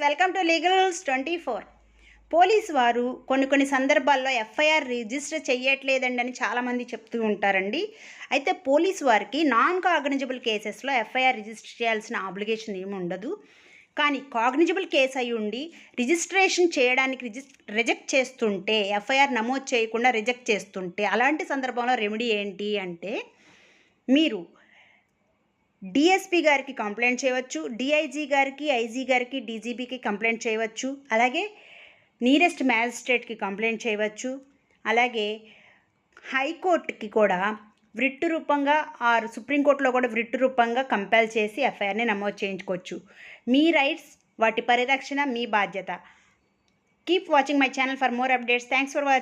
Welcome to legals 24. Police వారు కొన్ని సందర్భాల్లో ఎఫ్ఐఆర్ రిజిస్టర్ చేయట్లేదండి అని చాలామంది చెప్తూ ఉంటారండి. అయితే పోలీసు వారికి నాన్ కాగ్నిజబుల్ కేసెస్లో ఎఫ్ఐఆర్ రిజిస్టర్ చేయాల్సిన ఆబ్లిగేషన్ ఏమి ఉండదు. కానీ కాగ్నిజబుల్ కేసు అయి ఉండి రిజిస్ట్రేషన్ చేయడానికి రిజెక్ట్ చేస్తుంటే, ఎఫ్ఐఆర్ నమోదు చేయకుండా రిజెక్ట్ చేస్తుంటే అలాంటి సందర్భంలో రెమెడీ ఏంటి అంటే, మీరు డిఎస్పీ గారికి కంప్లైంట్ చేయవచ్చు, డిఐజీ గారికి, ఐజీ గారికి, డీజీపీకి కంప్లైంట్ చేయవచ్చు, అలాగే నియరెస్ట్ మ్యాజిస్ట్రేట్కి కంప్లైంట్ చేయవచ్చు, అలాగే హైకోర్టుకి కూడా వ్రిట్టు రూపంగా ఆర్ సుప్రీంకోర్టులో కూడా వ్రిట్టు రూపంగా కంపెల్ చేసి ఎఫ్ఐఆర్ని నమోదు చేయించుకోవచ్చు. మీ రైట్స్, వాటి పరిరక్షణ మీ బాధ్యత. Keep watching my channel for more updates. Thanks for watching.